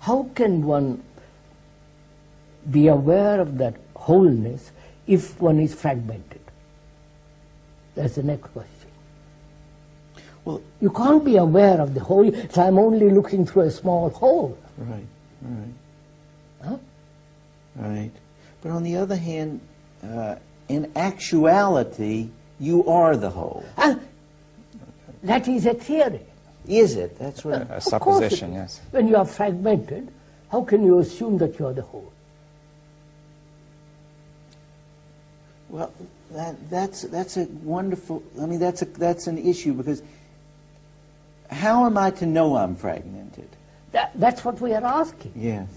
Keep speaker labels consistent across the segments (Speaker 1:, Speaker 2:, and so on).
Speaker 1: how can one be aware of that wholeness if one is fragmented? That's the next question.
Speaker 2: Well,
Speaker 1: you can't be aware of the whole if I'm only looking through a small hole.
Speaker 2: Right, right.
Speaker 1: Huh?
Speaker 2: Right. But on the other hand, in actuality, you are the whole.
Speaker 1: That is a theory.
Speaker 2: Is it? That's right.
Speaker 3: A supposition, yes.
Speaker 1: When you are fragmented, how can you assume that you are the whole?
Speaker 2: Well, that's a wonderful. I mean, that's an issue, because how am I to know I'm fragmented?
Speaker 1: That's what we are asking.
Speaker 2: Yes.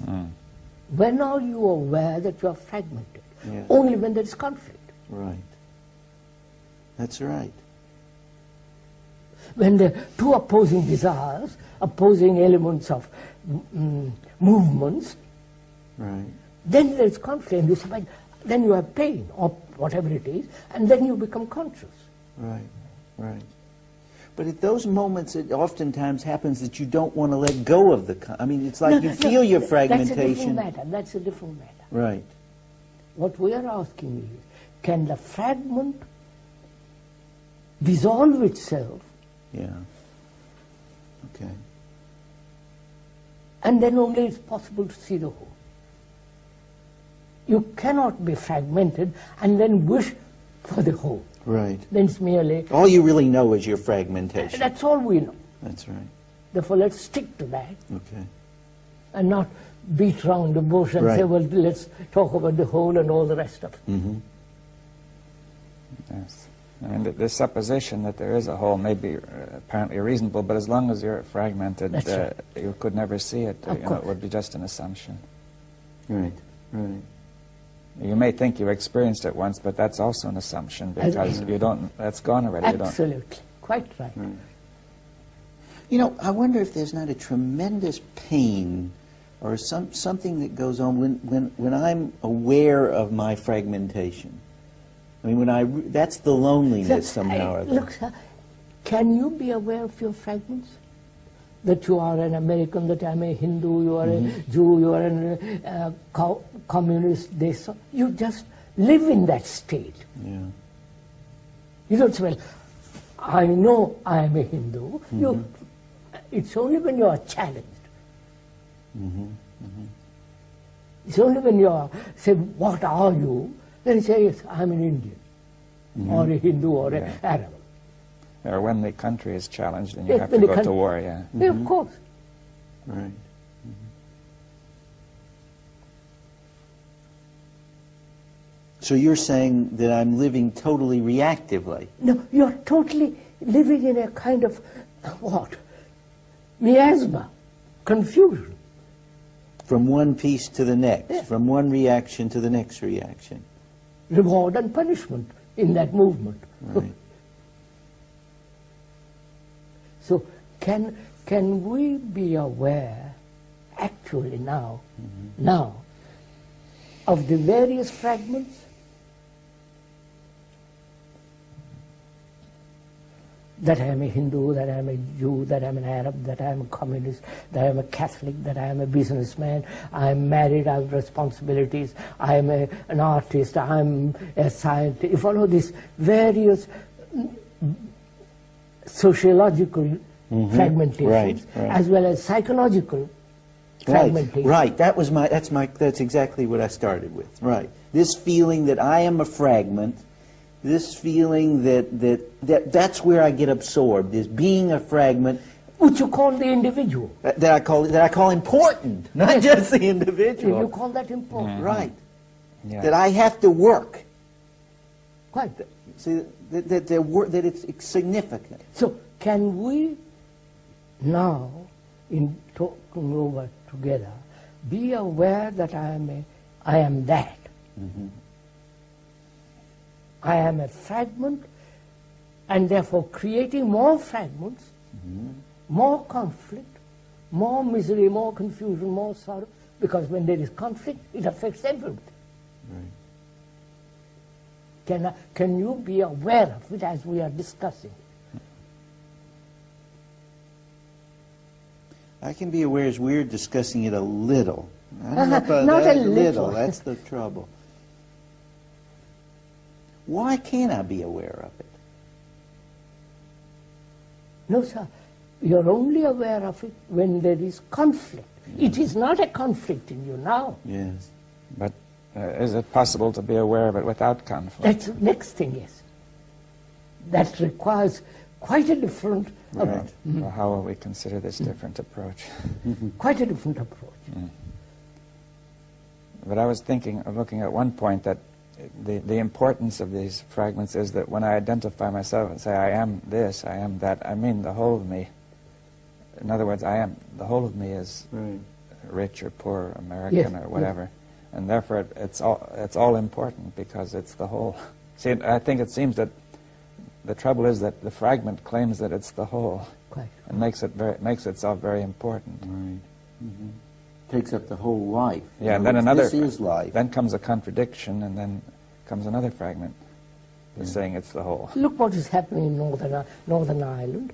Speaker 1: When are you aware that you are fragmented?
Speaker 2: Yes.
Speaker 1: Only when there is conflict.
Speaker 2: Right. That's right.
Speaker 1: When the two opposing desires, opposing elements of movements,
Speaker 2: right,
Speaker 1: then there is conflict, and you say, then you have pain, or whatever it is, and then you become conscious.
Speaker 2: Right, right. But at those moments, it oftentimes happens that you don't want to let go of the... I mean, it's like you feel your fragmentation.
Speaker 1: That's a different matter.
Speaker 2: Right.
Speaker 1: What we are asking is, can the fragment dissolve itself?
Speaker 2: Yeah. Okay.
Speaker 1: And then only it's possible to see the whole. You cannot be fragmented and then wish for the whole.
Speaker 2: Right.
Speaker 1: Then it's merely...
Speaker 2: All you really know is your fragmentation.
Speaker 1: That's all we know.
Speaker 2: That's right.
Speaker 1: Therefore, let's stick to that.
Speaker 2: Okay.
Speaker 1: And not beat around the bush and
Speaker 2: right.
Speaker 1: say, well, let's talk about the whole and all the rest of it.
Speaker 2: Mm-hmm.
Speaker 3: Yes. I mean, the supposition that there is a whole may be apparently reasonable, but as long as you're fragmented,
Speaker 1: right.
Speaker 3: You could never see it.
Speaker 1: Of course.
Speaker 3: It would be just an assumption.
Speaker 2: Right, right.
Speaker 3: You may think you experienced it once, but that's also an assumption, because you don't. That's gone already.
Speaker 1: Absolutely, quite right.
Speaker 2: Right. You know, I wonder if there's not a tremendous pain or something that goes on when I'm aware of my fragmentation. I mean, that's the loneliness somehow or other.
Speaker 1: Look, sir, can you be aware of your fragments? That you are an American, that I'm a Hindu, you are a Jew, you are a communist, you just live in that state.
Speaker 2: Yeah.
Speaker 1: You don't say, well, I know I am a Hindu. It's only when you are challenged. It's only when you are, say, what are you? Then you say, yes, I'm an Indian, or a Hindu, or an Arab.
Speaker 3: Or when the country is challenged and you have to go to war, yeah.
Speaker 1: Yeah, of course.
Speaker 2: Right. So you're saying that I'm living totally reactively?
Speaker 1: No, you're totally living in a kind of, what? Miasma, confusion.
Speaker 2: From one piece to the next, from one reaction to the next reaction.
Speaker 1: Reward and punishment in that movement.
Speaker 2: Right.
Speaker 1: So can we be aware, actually now, of the various fragments? That I am a Hindu, that I am a Jew, that I am an Arab, that I am a communist, that I am a Catholic, that I am a businessman, I am married, I have responsibilities, I am an artist, I am a scientist. You follow these various sociological fragmentations, as well as psychological fragmentation.
Speaker 2: Right. That's exactly what I started with. Right. This feeling that I am a fragment. This feeling that's where I get absorbed, is being a fragment,
Speaker 1: which you call the individual.
Speaker 2: That I call important, not just the individual.
Speaker 1: You call that important,
Speaker 2: right? Yeah. That I have to work.
Speaker 1: Quite.
Speaker 2: See that it's significant.
Speaker 1: So can we now, in talking over together, be aware that I am that. I am a fragment, and therefore creating more fragments, more conflict, more misery, more confusion, more sorrow, because when there is conflict, it affects everything. Right. Can you be aware of it as we are discussing?
Speaker 2: I can be aware as we're discussing it a little. I don't know about
Speaker 1: Not
Speaker 2: that,
Speaker 1: a little.
Speaker 2: That's the trouble. Why can't I be aware of it?
Speaker 1: No, sir. You're only aware of it when there is conflict. It is not a conflict in you now.
Speaker 2: Yes.
Speaker 3: But is it possible to be aware of it without conflict?
Speaker 1: That's the next thing, yes. That requires quite a different approach.
Speaker 3: Well, how will we consider this different approach?
Speaker 1: Quite a different approach.
Speaker 3: But I was thinking, looking at one point, that the importance of these fragments is that when I identify myself and say, I am this, I am that, I mean the whole of me. In other words, the whole of me is rich or poor, American or whatever. And therefore it's all important because it's the whole. See, I think it seems that the trouble is that the fragment claims that it's the whole.
Speaker 1: Quite.
Speaker 3: And makes itself very important.
Speaker 2: Right. Takes up the whole life.
Speaker 3: Yeah, and then another.
Speaker 2: This is life.
Speaker 3: Then comes a contradiction, and then comes another fragment saying it's the whole.
Speaker 1: Look what is happening in Northern Ireland.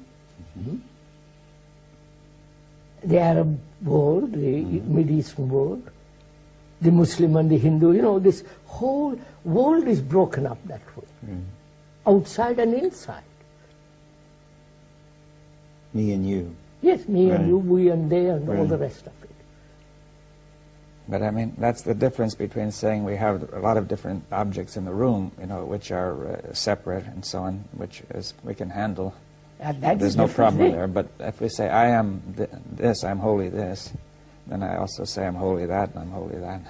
Speaker 1: The Arab world, the Mid-Eastern world, the Muslim and the Hindu, you know, this whole world is broken up that way. Outside and inside.
Speaker 2: Me and you.
Speaker 1: Yes, me and you, we and they, and all the rest of it.
Speaker 3: But I mean, that's the difference between saying we have a lot of different objects in the room, you know, which are separate and so on, which is we can handle. There's no problem there. But if we say, I am this, I'm wholly this, then I also say I'm wholly that, and I'm wholly that.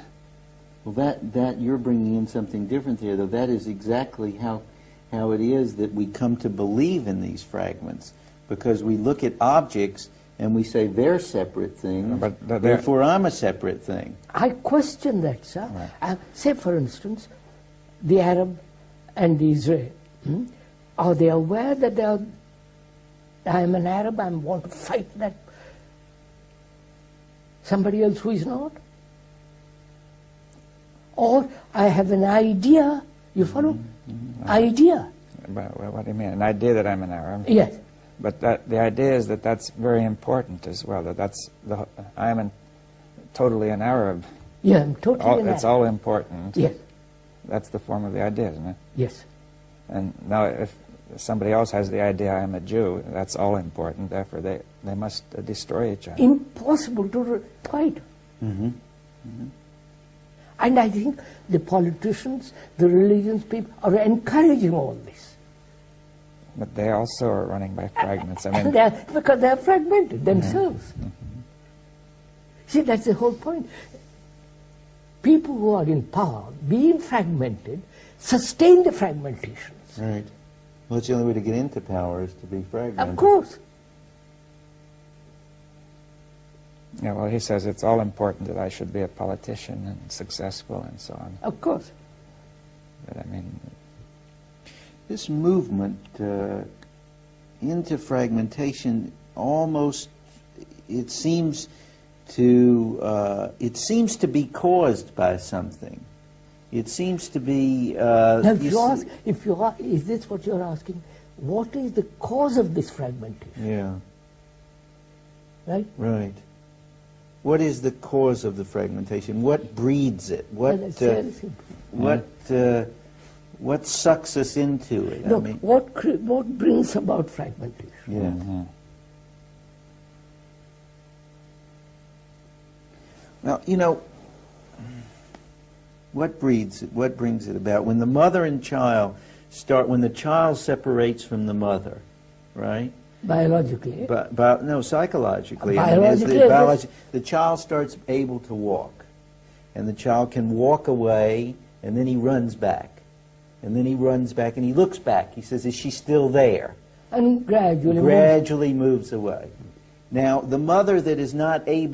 Speaker 2: Well, that you're bringing in something different there, though. That is exactly how it is that we come to believe in these fragments, because we look at objects and we say they're separate things, therefore I'm a separate thing.
Speaker 1: I question that, sir. Say, for instance, the Arab and the Israel. Are they aware that I am an Arab, I want to fight that somebody else who is not? Or I have an idea, you follow? Idea.
Speaker 3: What do you mean? An idea that I'm an Arab?
Speaker 1: Yes.
Speaker 3: But the idea is that that's very important as well. I am totally an Arab.
Speaker 1: Yeah, I'm totally an Arab.
Speaker 3: It's all important.
Speaker 1: Yes.
Speaker 3: That's the form of the idea, isn't it?
Speaker 1: Yes.
Speaker 3: And now if somebody else has the idea I am a Jew, that's all important. Therefore they must destroy each other.
Speaker 1: Impossible to fight. And I think the politicians, the religious people are encouraging all this.
Speaker 3: But they also are running by fragments. I mean,
Speaker 1: because they are fragmented themselves. See, that's the whole point. People who are in power, being fragmented, sustain the fragmentations.
Speaker 2: Right. Well, it's the only way to get into power is to be fragmented.
Speaker 1: Of course.
Speaker 3: Yeah, well, he says it's all important that I should be a politician and successful and so on.
Speaker 1: Of course.
Speaker 3: But I mean,
Speaker 2: this movement into fragmentation almost, it seems to be caused by something. It seems to be.
Speaker 1: Now, if you ask, is this what you're asking? What is the cause of this fragmentation?
Speaker 2: Yeah.
Speaker 1: Right.
Speaker 2: Right. What is the cause of the fragmentation? What breeds it? What sucks us into it?
Speaker 1: No, what brings about fragmentation?
Speaker 2: Yeah. Well, you know, what brings it about? When the mother and child when the child separates from the mother, right?
Speaker 1: Biologically.
Speaker 2: No, psychologically.
Speaker 1: Biologically.
Speaker 2: The child starts able to walk. And the child can walk away, and then he runs back. And then he runs back, and he looks back. He says, is she still there?
Speaker 1: And gradually
Speaker 2: moves away. Now, the mother that is not able